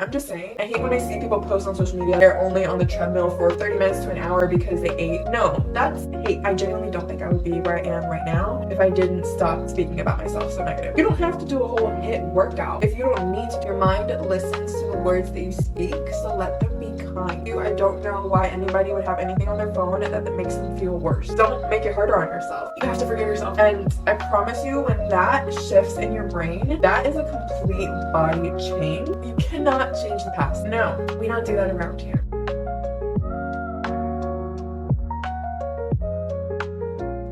I'm just saying, I hate when I see people post on social media they're only on the treadmill for 30 minutes to an hour because they ate. No, that's hate. I genuinely don't think I would be where I am right now if I didn't stop speaking about myself so negative. You don't have to do a whole HIIT workout if you don't need to. Your mind listens to the words that you speak, so let them be kind. I don't know why anybody would have anything on their phone that makes them feel worse. Don't make it harder on yourself. You have to forgive yourself. And I promise you, when that shifts in your brain, that is a complete body change. You cannot change the past. No, we don't do that around here.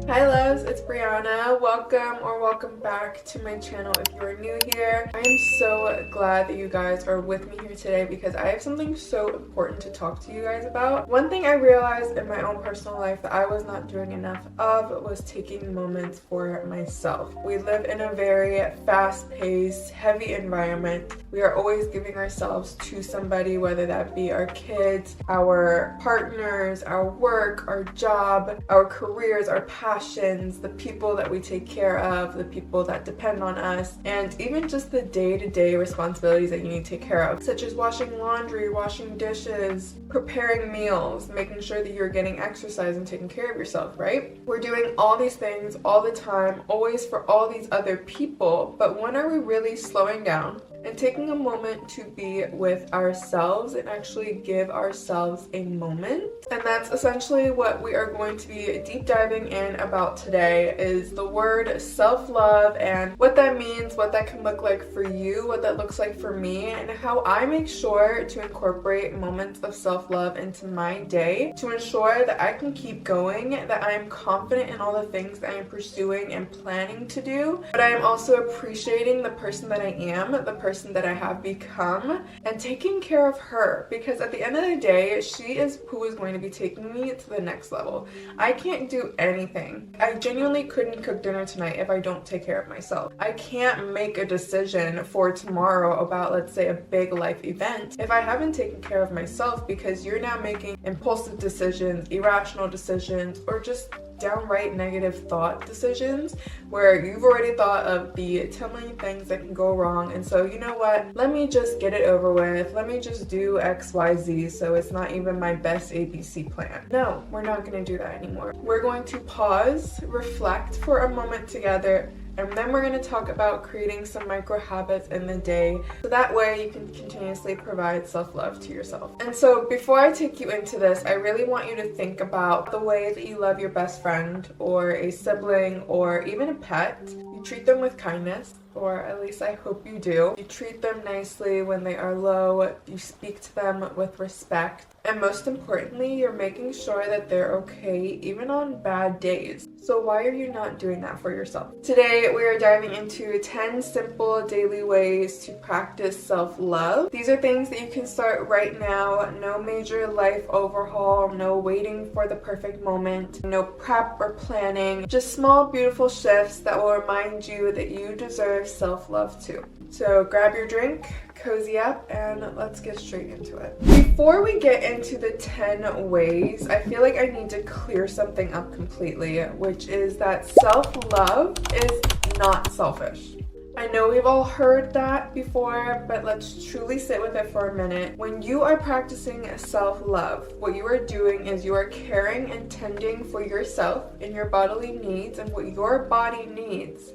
Hi loves, it's Brianna. Welcome back to my channel if you are new here. I am so glad that you guys are with me here today because I have something so important to talk to you guys about. One thing I realized in my own personal life that I was not doing enough of was taking moments for myself. We live in a very fast-paced, heavy environment. We are always giving ourselves to somebody, whether that be our kids, our partners, our work, our job, our careers, our passions, the people that we take care of, the people that depend on us, and even just the day-to-day responsibilities that you need to take care of, such as washing laundry, washing dishes, preparing meals, making sure that you're getting exercise and taking care of yourself, right? We're doing all these things all the time, always for all these other people, but when are we really slowing down and taking a moment to be with ourselves and actually give ourselves a moment? And that's essentially what we are going to be deep diving in about today, is the word self-love and what that means, what that can look like for you, what that looks like for me, and how I make sure to incorporate moments of self-love into my day to ensure that I can keep going, that I am confident in all the things that I am pursuing and planning to do, but I am also appreciating the person that I am, the person that I have become, and taking care of her, because at the end of the day, she is who is going to be taking me to the next level. I can't do anything. I genuinely couldn't cook dinner tonight if I don't take care of myself. I can't make a decision for tomorrow about, let's say, a big life event if I haven't taken care of myself, because you're now making impulsive decisions, irrational decisions, or just downright negative thought decisions where you've already thought of the 10 million things that can go wrong, and so you know what, let me just get it over with, let me just do XYZ so it's not even my best ABC plan. No, we're not going to do that anymore. We're going to pause, reflect for a moment together, and then we're going to talk about creating some micro habits in the day so that way you can continuously provide self-love to yourself. And so before I take you into this, I really want you to think about the way that you love your best friend or a sibling or even a pet. You treat them with kindness, or at least I hope you do. You treat them nicely when they are low. You speak to them with respect. And most importantly, you're making sure that they're okay even on bad days. So why are you not doing that for yourself? Today, we are diving into 10 simple daily ways to practice self-love. These are things that you can start right now. No major life overhaul, no waiting for the perfect moment, no prep or planning, just small, beautiful shifts that will remind you that you deserve self-love too. So grab your drink, cozy up, and let's get straight into it. Before we get into the 10 ways, I feel like I need to clear something up completely, which is that self-love is not selfish. I know we've all heard that before, but let's truly sit with it for a minute. When you are practicing self-love, what you are doing is you are caring and tending for yourself and your bodily needs and what your body needs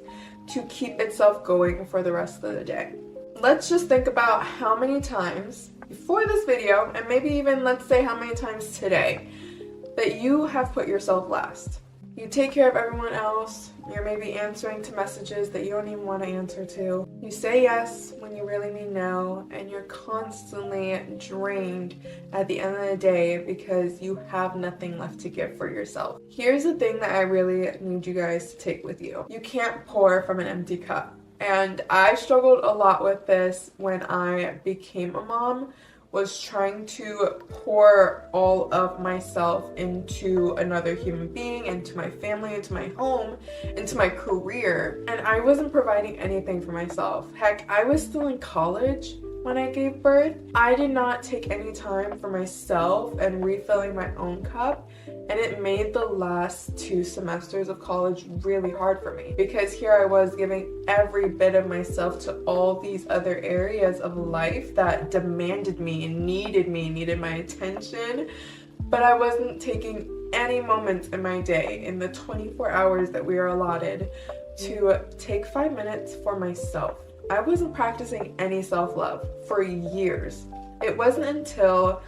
to keep itself going for the rest of the day. Let's just think about how many times before this video, and maybe even let's say how many times today, that you have put yourself last. You take care of everyone else. You're maybe answering to messages that you don't even want to answer to. You say yes when you really mean no, and you're constantly drained at the end of the day because you have nothing left to give for yourself. Here's the thing that I really need you guys to take with you. You can't pour from an empty cup. And I struggled a lot with this when I became a mom, was trying to pour all of myself into another human being, into my family, into my home, into my career, and I wasn't providing anything for myself. Heck, I was still in college when I gave birth. I did not take any time for myself and refilling my own cup, and it made the last 2 semesters of college really hard for me because here I was giving every bit of myself to all these other areas of life that demanded me and needed my attention, but I wasn't taking any moments in my day, in the 24 hours that we are allotted, to take 5 minutes for myself. I wasn't practicing any self-love for years. It wasn't until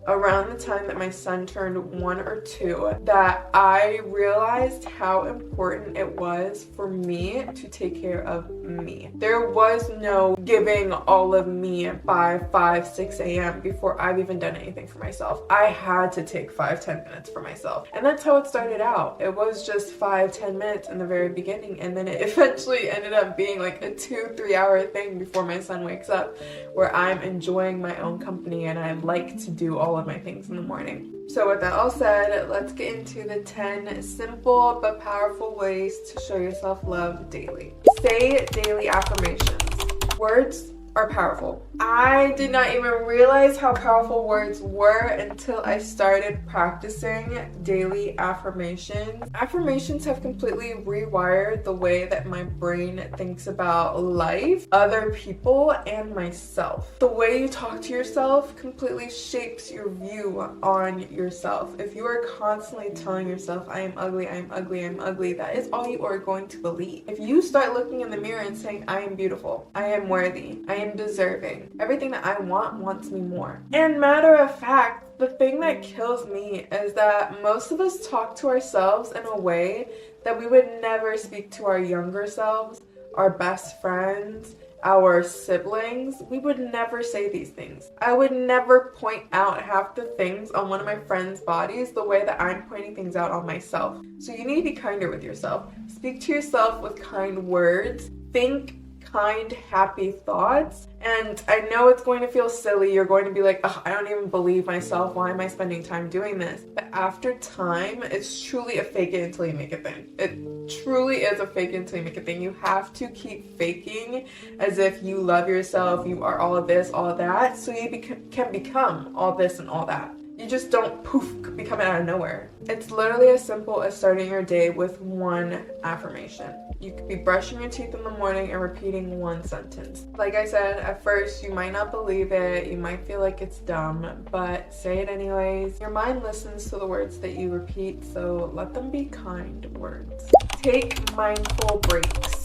around the time that my son turned 1 or 2 that I realized how important it was for me to take care of me. There was no giving all of me by 5, 6 a.m. before I've even done anything for myself. I had to take 5-10 minutes for myself. And that's how it started out. It was just 5-10 minutes in the very beginning, and then it eventually ended up being like a 2-3 hour thing before my son wakes up, where I'm enjoying my own company and I like to do all of my things in the morning. So with that all said, let's get into the 10 simple but powerful ways to show yourself love daily. Say daily affirmations. Words are powerful. I did not even realize how powerful words were until I started practicing daily affirmations. Affirmations have completely rewired the way that my brain thinks about life, other people, and myself. The way you talk to yourself completely shapes your view on yourself. If you are constantly telling yourself, I am ugly, I am ugly, I am ugly, that is all you are going to believe. If you start looking in the mirror and saying, I am beautiful, I am worthy, I am deserving, everything that I want wants me more. And matter of fact, the thing that kills me is that most of us talk to ourselves in a way that we would never speak to our younger selves, our best friends, our siblings. We would never say these things. I would never point out half the things on one of my friends' bodies the way that I'm pointing things out on myself. So you need to be kinder with yourself. Speak to yourself with kind words. Think kind, happy thoughts. And I know it's going to feel silly. You're going to be like, oh, I don't even believe myself. Why am I spending time doing this? But after time, it's truly a fake it until you make it thing. It truly is a fake it until you make it thing. You have to keep faking as if you love yourself, you are all of this, all of that, so you can become all this and all that. You just don't poof become it out of nowhere. It's literally as simple as starting your day with one affirmation. You could be brushing your teeth in the morning and repeating one sentence. Like I said, at first you might not believe it, you might feel like it's dumb, but say it anyways. Your mind listens to the words that you repeat, so let them be kind words. Take mindful breaks.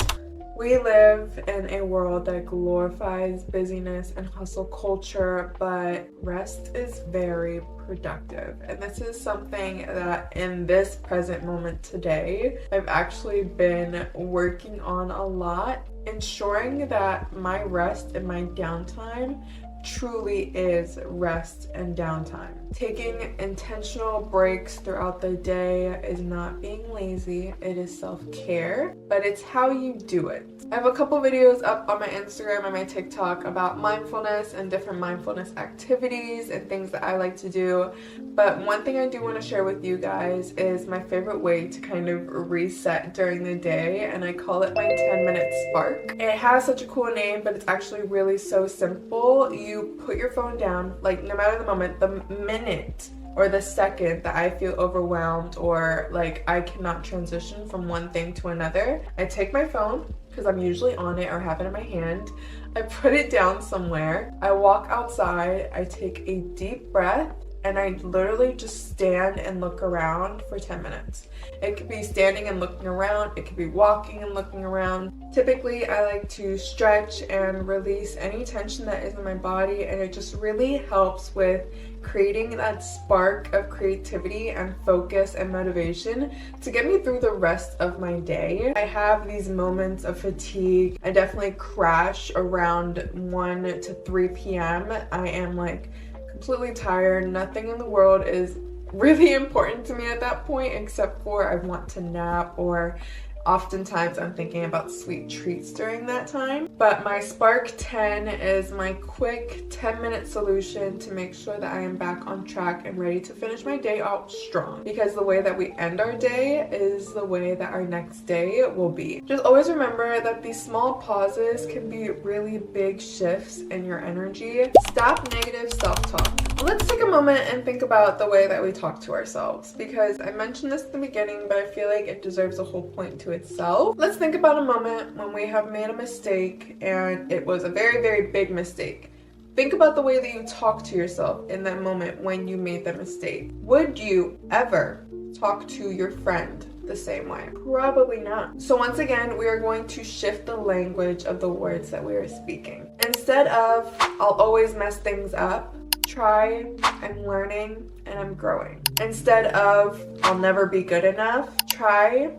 We live in a world that glorifies busyness and hustle culture, but rest is very productive. And this is something that in this present moment today, I've actually been working on a lot, ensuring that my rest and my downtime truly is rest and downtime. Taking intentional breaks throughout the day is not being lazy, it is self-care, but it's how you do it. I have a couple videos up on my Instagram and my TikTok about mindfulness and different mindfulness activities and things that I like to do. But one thing I do want to share with you guys is my favorite way to kind of reset during the day, and I call it my 10-minute spark. It has such a cool name, but it's actually really so simple. You put your phone down, like no matter the moment, the minute or the second that I feel overwhelmed or like I cannot transition from one thing to another, I take my phone, because I'm usually on it or have it in my hand. I put it down somewhere. I walk outside, I take a deep breath, and I literally just stand and look around for 10 minutes. It could be standing and looking around, it could be walking and looking around. Typically, I like to stretch and release any tension that is in my body, and it just really helps with creating that spark of creativity and focus and motivation to get me through the rest of my day. I have these moments of fatigue. I definitely crash around 1 to 3 p.m. I am like completely tired. Nothing in the world is really important to me at that point except for I want to nap or oftentimes I'm thinking about sweet treats during that time. But my Spark 10 is my quick 10-minute solution to make sure that I am back on track and ready to finish my day out strong. Because the way that we end our day is the way that our next day will be. Just always remember that these small pauses can be really big shifts in your energy. Stop negative self-talk. Let's take a moment and think about the way that we talk to ourselves, because I mentioned this at the beginning, but I feel like it deserves a whole point to itself. Let's think about a moment when we have made a mistake and it was a very, very big mistake. Think about the way that you talk to yourself in that moment when you made the mistake. Would you ever talk to your friend the same way? Probably not. So once again, we are going to shift the language of the words that we are speaking. Instead of, I'll always mess things up, try, I'm learning and I'm growing. Instead of, I'll never be good enough, try,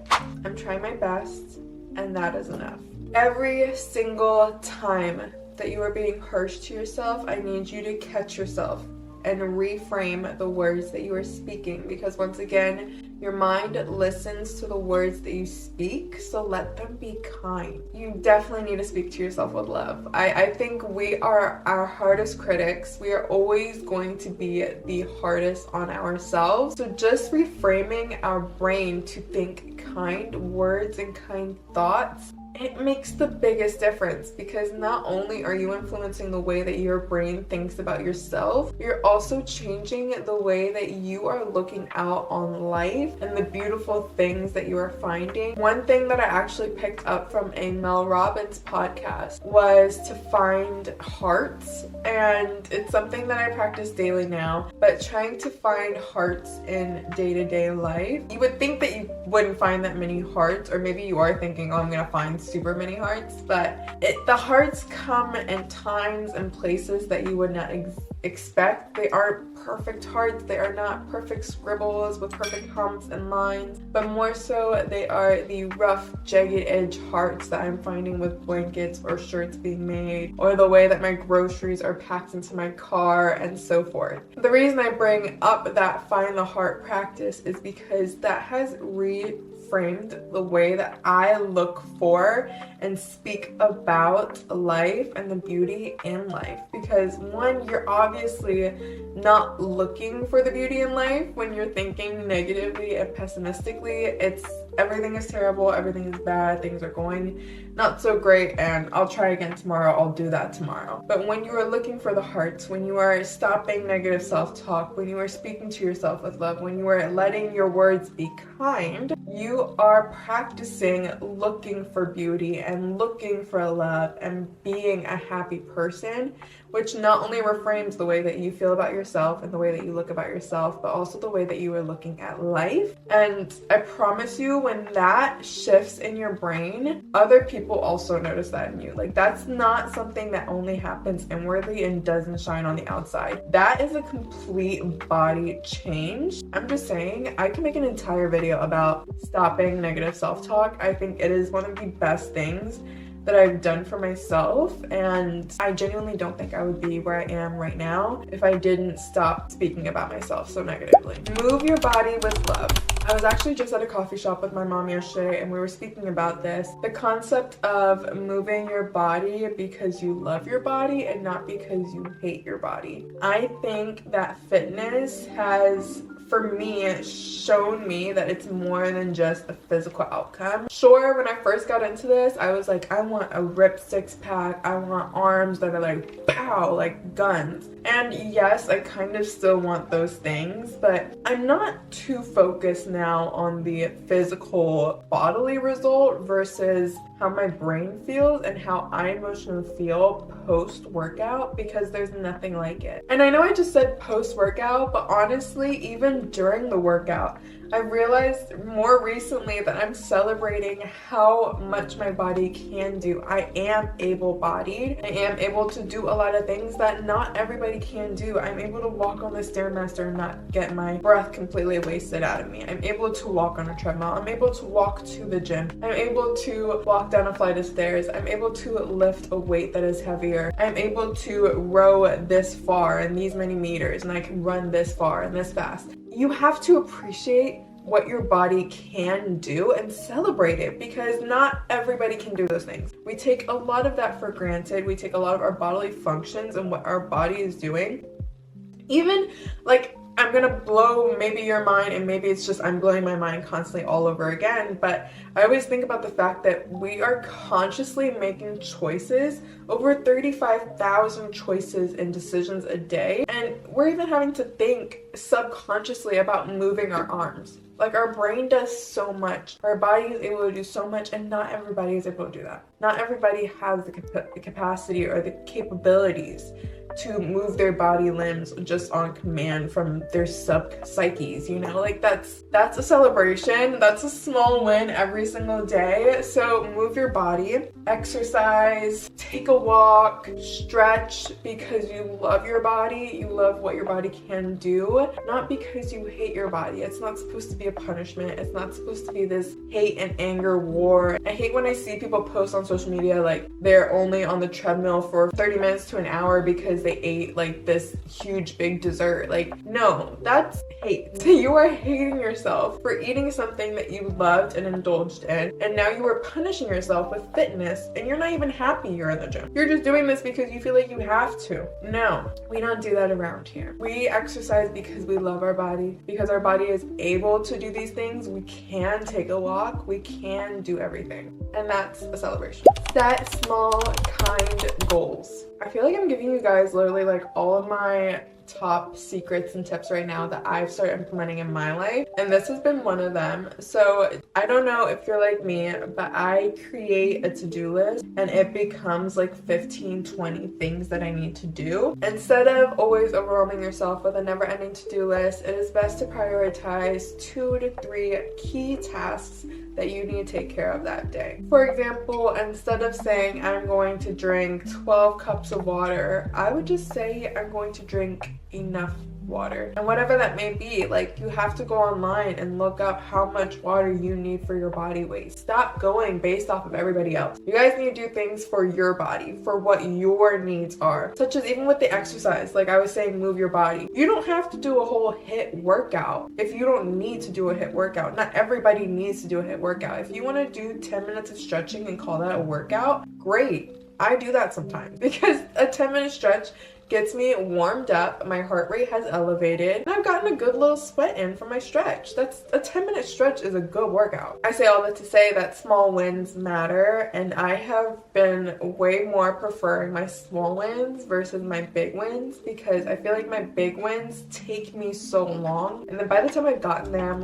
I'm trying my best and that is enough. Every single time that you are being harsh to yourself, I need you to catch yourself and reframe the words that you are speaking, because once again, your mind listens to the words that you speak, so let them be kind. You definitely need to speak to yourself with love. I think we are our hardest critics. We are always going to be the hardest on ourselves. So just reframing our brain to think kind words and kind thoughts, it makes the biggest difference, because not only are you influencing the way that your brain thinks about yourself, you're also changing the way that you are looking out on life and the beautiful things that you are finding. One thing that I actually picked up from a Mel Robbins podcast was to find hearts, and it's something that I practice daily now, but trying to find hearts in day-to-day life. You would think that you wouldn't find that many hearts, or maybe you are thinking, oh, I'm gonna find super many hearts, but the hearts come in times and places that you would not expect. They aren't perfect hearts, they are not perfect scribbles with perfect humps and lines, but more so they are the rough, jagged edge hearts that I'm finding with blankets or shirts being made, or the way that my groceries are packed into my car and so forth. The reason I bring up that find the heart practice is because that has reframed the way that I look for and speak about life and the beauty in life. Because one, you're obviously not looking for the beauty in life when you're thinking negatively and pessimistically. It's everything is terrible, everything is bad, things are going not so great, and I'll try again tomorrow, I'll do that tomorrow. But when you are looking for the hearts, when you are stopping negative self-talk, when you are speaking to yourself with love, when you are letting your words be kind, you are practicing looking for beauty and looking for love and being a happy person, which not only reframes the way that you feel about yourself and the way that you look about yourself, but also the way that you are looking at life. And I promise you, when that shifts in your brain, other people also notice that in you. Like, that's not something that only happens inwardly and doesn't shine on the outside. That is a complete body change. I'm just saying, I can make an entire video about stopping negative self-talk. I think it is one of the best things that I've done for myself, and I genuinely don't think I would be where I am right now if I didn't stop speaking about myself so negatively. Move your body with love. I was actually just at a coffee shop with my mom yesterday, and we were speaking about this. The concept of moving your body because you love your body and not because you hate your body. I think that fitness has, for me, shown me that it's more than just a physical outcome. Sure, when I first got into this, I was like, I want a ripped six-pack, I want arms that are like, pow, like guns. And yes, I kind of still want those things, but I'm not too focused now on the physical bodily result versus how my brain feels and how I emotionally feel post-workout, because there's nothing like it. And I know I just said post-workout, but honestly, even during the workout, I realized more recently that I'm celebrating how much my body can do. I am able-bodied. I am able to do a lot of things that not everybody can do. I'm able to walk on the Stairmaster and not get my breath completely wasted out of me. I'm able to walk on a treadmill. I'm able to walk to the gym. I'm able to walk down a flight of stairs. I'm able to lift a weight that is heavier. I'm able to row this far and these many meters, and I can run this far and this fast. You have to appreciate what your body can do and celebrate it, because not everybody can do those things. We take a lot of that for granted. We take a lot of our bodily functions and what our body is doing. Even like, I'm gonna blow maybe your mind, and maybe it's just I'm blowing my mind constantly all over again, but I always think about the fact that we are consciously making choices, over 35,000 choices and decisions a day, and we're even having to think subconsciously about moving our arms. Like, our brain does so much, our body is able to do so much, and not everybody is able to do that. Not everybody has the capacity or the capabilities to move their body limbs just on command from their psyches, you know? Like, that's a celebration. That's a small win every single day. So move your body, exercise, take a walk, stretch, because you love your body, you love what your body can do, not because you hate your body. It's not supposed to be a punishment. It's not supposed to be this hate and anger war. I hate when I see people post on social media like they're only on the treadmill for 30 minutes to an hour because they ate like this huge big dessert. Like, no, that's hate. You are hating yourself for eating something that you loved and indulged in, and now you are punishing yourself with fitness, and you're not even happy you're in the gym. You're just doing this because you feel like you have to. No, we don't do that around here. We exercise because we love our body, because our body is able to do these things. We can take a walk, we can do everything, and that's a celebration. Set small, kind goals. I feel like I'm giving you guys literally like all of my top secrets and tips right now that I've started implementing in my life, and this has been one of them. So I don't know if you're like me, but I create a to-do list and it becomes like 15-20 things that I need to do. Instead of always overwhelming yourself with a never-ending to-do list, it is best to prioritize 2 to 3 key tasks that you need to take care of that day. For example, instead of saying I'm going to drink 12 cups of water, I would just say I'm going to drink enough water. And whatever that may be, like, you have to go online and look up how much water you need for your body weight. Stop going based off of everybody else. You guys need to do things for your body, for what your needs are. Such as even with the exercise, like I was saying, move your body. You don't have to do a whole HIIT workout if you don't need to do a HIIT workout. Not everybody needs to do a HIIT workout. If you want to do 10 minutes of stretching and call that a workout, great. I do that sometimes because a 10-minute stretch gets me warmed up, my heart rate has elevated, and I've gotten a good little sweat in from my stretch. That's a 10-minute stretch is a good workout. I say all that to say that small wins matter, and I have been way more preferring my small wins versus my big wins, because I feel like my big wins take me so long, and then by the time I've gotten there,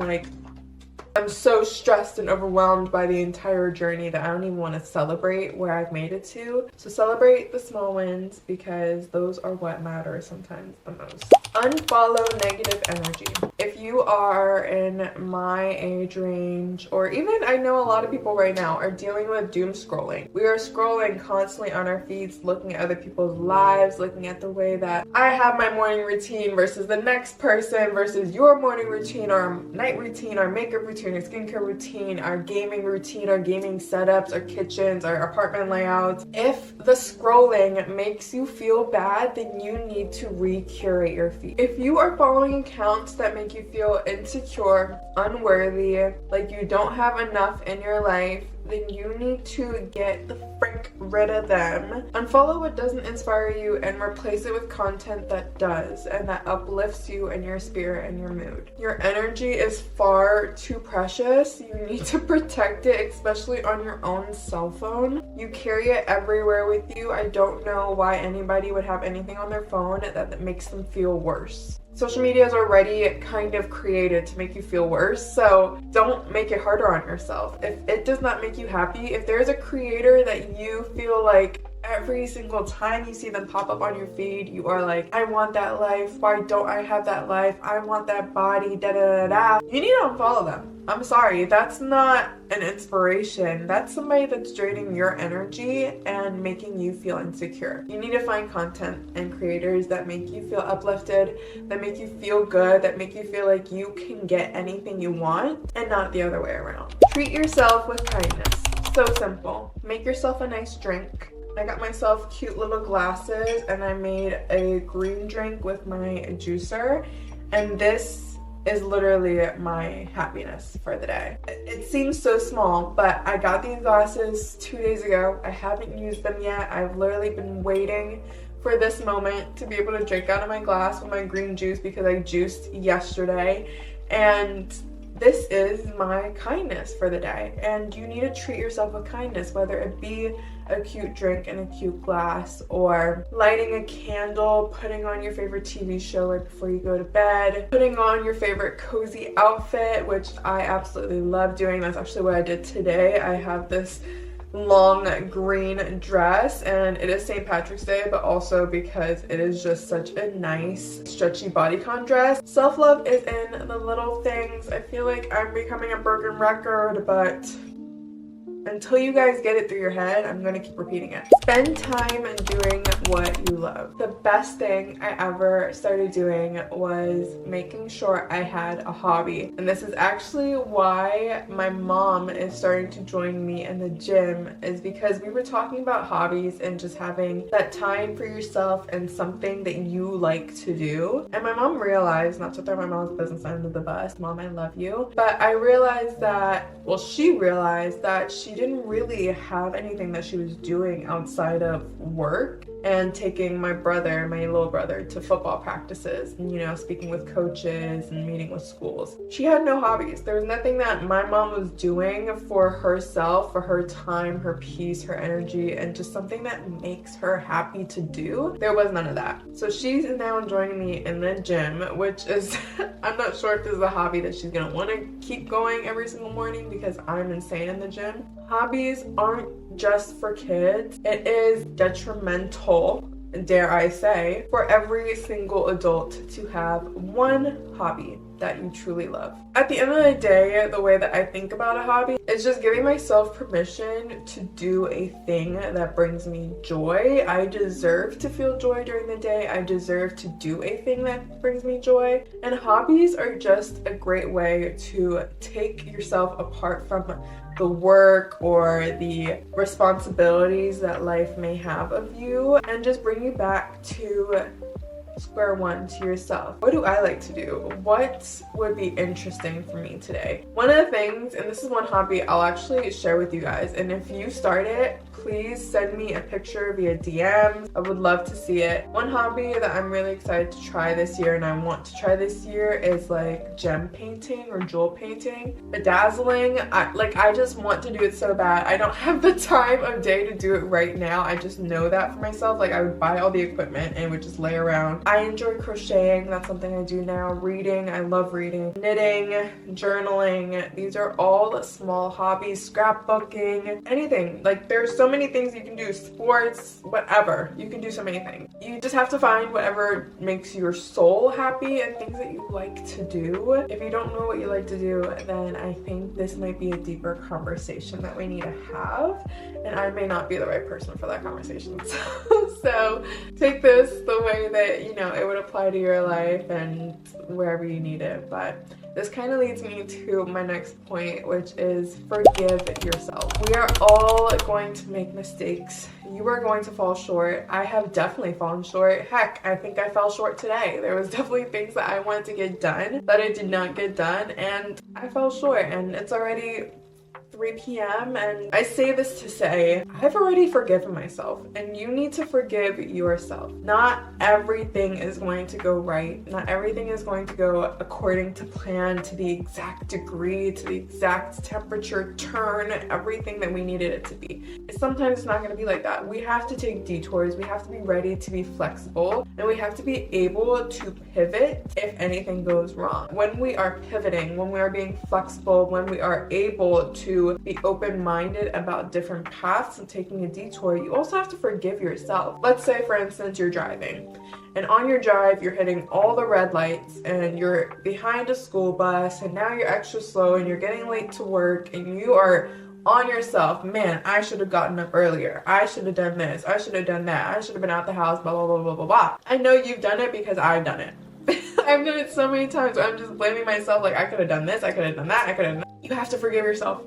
I'm so stressed and overwhelmed by the entire journey that I don't even want to celebrate where I've made it to. So celebrate the small wins, because those are what matter sometimes the most. Unfollow negative energy. If you are in my age range, or even I know a lot of people right now are dealing with doom scrolling. We are scrolling constantly on our feeds, looking at other people's lives, looking at the way that I have my morning routine versus the next person, versus your morning routine, our night routine, our makeup routine, our skincare routine, our gaming routine, our gaming setups, our kitchens, our apartment layouts. If the scrolling makes you feel bad, then you need to re-curate your feed. If you are following accounts that make you feel insecure, unworthy, like you don't have enough in your life, then you need to get the frick rid of them. Unfollow what doesn't inspire you and replace it with content that does, and that uplifts you and your spirit and your mood. Your energy is far too precious. You need to protect it, especially on your own cell phone. You carry it everywhere with you. I don't know why anybody would have anything on their phone that makes them feel worse. Social media is already kind of created to make you feel worse, so don't make it harder on yourself. If it does not make you happy, if there's a creator that you feel like every single time you see them pop up on your feed, you are like, I want that life, why don't I have that life, I want that body, da da da da, you need to unfollow them. I'm sorry, that's not an inspiration. That's somebody that's draining your energy and making you feel insecure. You need to find content and creators that make you feel uplifted, that make you feel good, that make you feel like you can get anything you want, and not the other way around. Treat yourself with kindness. So simple. Make yourself a nice drink. I got myself cute little glasses and I made a green drink with my juicer, and this is literally my happiness for the day. It seems so small, but I got these glasses 2 days ago. I haven't used them yet. I've literally been waiting for this moment to be able to drink out of my glass with my green juice because I juiced yesterday. And this is my kindness for the day. And you need to treat yourself with kindness, whether it be a cute drink in a cute glass, or lighting a candle, putting on your favorite TV show right before you go to bed, putting on your favorite cozy outfit, which I absolutely love doing. That's actually what I did today. I have this long green dress, and it is St. Patrick's Day, but also because it is just such a nice stretchy bodycon dress. Self-love is in the little things. I feel like I'm becoming a broken record, but until you guys get it through your head, I'm gonna keep repeating it. Spend time doing what you love. The best thing I ever started doing was making sure I had a hobby. And this is actually why my mom is starting to join me in the gym, is because we were talking about hobbies and just having that time for yourself and something that you like to do. And my mom realized, not to throw my mom's business under the bus, Mom, I love you, but I realized that, well, she realized that she didn't really have anything that she was doing outside of work and taking my little brother to football practices and, you know, speaking with coaches and meeting with schools. She had no hobbies. There was nothing that my mom was doing for herself, for her time, her peace, her energy, and just something that makes her happy to do. There was none of that. So she's now joining me in the gym, which is, I'm not sure if this is a hobby that she's gonna want to keep going every single morning because I'm insane in the gym. Hobbies aren't just for kids. It is detrimental, dare I say, for every single adult to have one hobby that you truly love. At the end of the day, the way that I think about a hobby is just giving myself permission to do a thing that brings me joy. I deserve to feel joy during the day. I deserve to do a thing that brings me joy. And hobbies are just a great way to take yourself apart from the work or the responsibilities that life may have of you and just bring you back to square one, to yourself. What do I like to do? What would be interesting for me today? One of the things, and this is one hobby I'll actually share with you guys, and if you start it, please send me a picture via DM. I would love to see it. One hobby that I'm really excited to try this year and I want to try this year is like gem painting or jewel painting. Bedazzling, I just want to do it so bad. I don't have the time of day to do it right now. I just know that for myself. Like, I would buy all the equipment and it would just lay around. I enjoy crocheting. That's something I do now. Reading, I love reading. Knitting, journaling, these are all small hobbies. Scrapbooking, anything. Like, there's so many things you can do. Sports, whatever. You can do so many things. You just have to find whatever makes your soul happy and things that you like to do. If you don't know what you like to do, then I think this might be a deeper conversation that we need to have. And I may not be the right person for that conversation. So take this the way that, you know, it would apply to your life and wherever you need it. But this kind of leads me to my next point, which is forgive yourself. We are all going to make mistakes. You are going to fall short. I have definitely fallen short. Heck, I think I fell short today. There was definitely things that I wanted to get done that I did not get done, and I fell short, and it's already 3 p.m. and I say this to say I've already forgiven myself, and you need to forgive yourself. Not everything is going to go right. Not everything is going to go according to plan, to the exact degree, to the exact temperature, turn, everything that we needed it to be. Sometimes it's not going to be like that. We have to take detours. We have to be ready to be flexible, and we have to be able to pivot if anything goes wrong. When we are pivoting, when we are being flexible, when we are able to be open-minded about different paths and taking a detour, you also have to forgive yourself. Let's say, for instance, you're driving, and on your drive you're hitting all the red lights and you're behind a school bus, and now you're extra slow and you're getting late to work, and you are on yourself. Man, I should have gotten up earlier. I should have done this. I should have done that. I should have been out the house, blah, blah, blah, blah, blah, blah. I know you've done it because I've done it. I've done it so many times where I'm just blaming myself, like, I could have done this, I could have done that, I could have done that. you have to forgive yourself.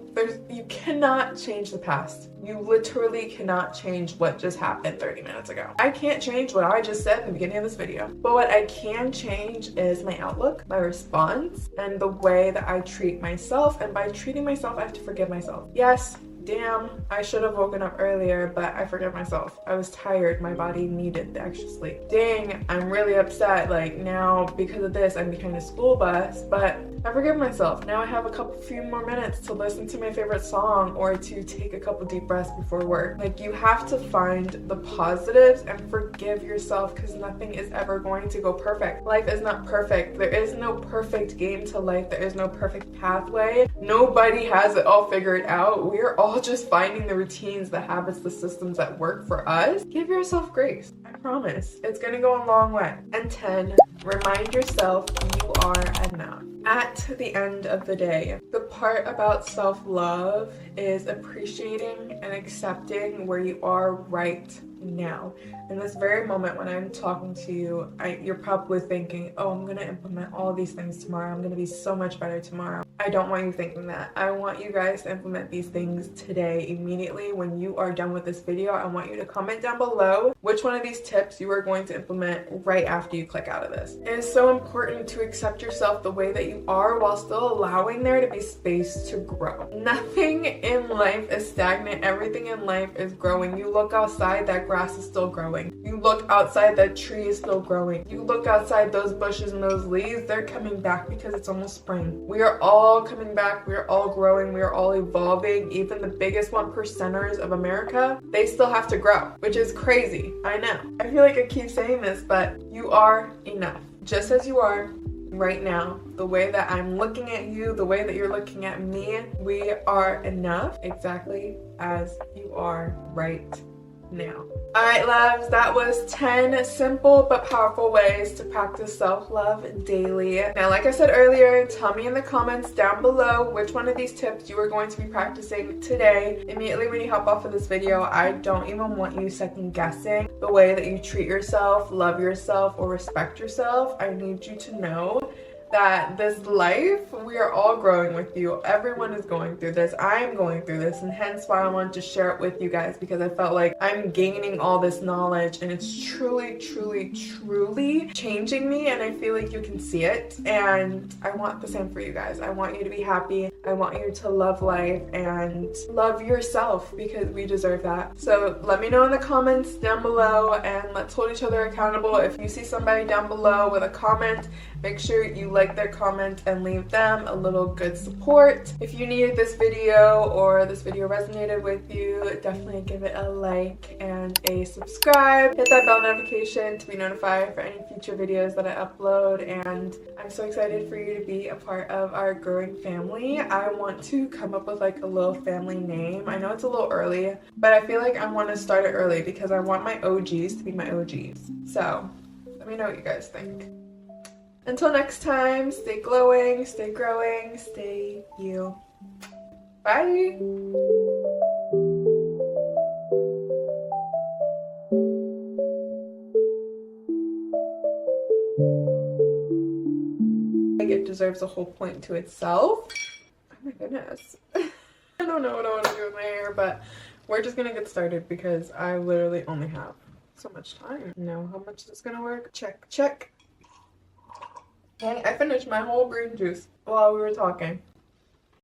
You cannot change the past. You literally cannot change what just happened 30 minutes ago. I can't change what I just said in the beginning of this video. But what I can change is my outlook, my response, and the way that I treat myself. And by treating myself, I have to forgive myself. Yes, damn, I should have woken up earlier, but I forgive myself. I was tired. My body needed the extra sleep. Dang, I'm really upset. Like now, because of this, I'm behind a school bus, but I forgive myself. Now I have a few more minutes to listen to my favorite song or to take a couple deep breaths before work. Like you have to find the positives and forgive yourself because nothing is ever going to go perfect. Life is not perfect. There is no perfect game to life. There is no perfect pathway. Nobody has it all figured out. We're all just finding the routines, the habits, the systems that work for us. Give yourself grace. I promise. It's gonna go a long way. And 10, remind yourself you are enough. At the end of the day, the part about self-love is appreciating and accepting where you are right now. In this very moment when I'm talking to you, you're probably thinking, oh, I'm gonna implement all these things tomorrow. I'm gonna be so much better tomorrow. I don't want you thinking that. I want you guys to implement these things today, immediately. When you are done with this video, I want you to comment down below which one of these tips you are going to implement right after you click out of this. It is so important to accept yourself the way that you are while still allowing there to be space to grow. Nothing in life is stagnant. Everything in life is growing. You look outside, that grass is still growing. You look outside, that tree is still growing. You look outside, those bushes and those leaves, they're coming back because it's almost spring. We are all coming back. We are all growing. We are all evolving. Even the biggest 1%ers of America, they still have to grow, which is crazy. I know. I feel like I keep saying this, but you are enough. Just as you are right now, the way that I'm looking at you, the way that you're looking at me, we are enough exactly as you are right now. Alright loves, that was 10 simple but powerful ways to practice self-love daily. Now like I said earlier, tell me in the comments down below which one of these tips you are going to be practicing today. Immediately when you hop off of this video, I don't even want you second guessing the way that you treat yourself, love yourself, or respect yourself. I need you to know that this life, we are all growing with you. Everyone is going through this. I'm going through this, and hence why I wanted to share it with you guys, because I felt like I'm gaining all this knowledge and it's truly, truly, truly changing me, and I feel like you can see it. And I want the same for you guys. I want you to be happy. I want you to love life and love yourself, because we deserve that. So let me know in the comments down below, and let's hold each other accountable. If you see somebody down below with a comment, make sure you like their comment and leave them a little good support. If you needed this video or this video resonated with you, definitely give it a like and a subscribe. Hit that bell notification to be notified for any future videos that I upload. And I'm so excited for you to be a part of our growing family. I want to come up with like a little family name. I know it's a little early, but I feel like I want to start it early because I want my OGs to be my OGs. So let me know what you guys think. Until next time, stay glowing, stay growing, stay you. Bye! It deserves a whole point to itself. Oh my goodness. I don't know what I want to do with my hair, but we're just gonna get started because I literally only have so much time. Know how much this is gonna work? Check, check. I finished my whole green juice while we were talking.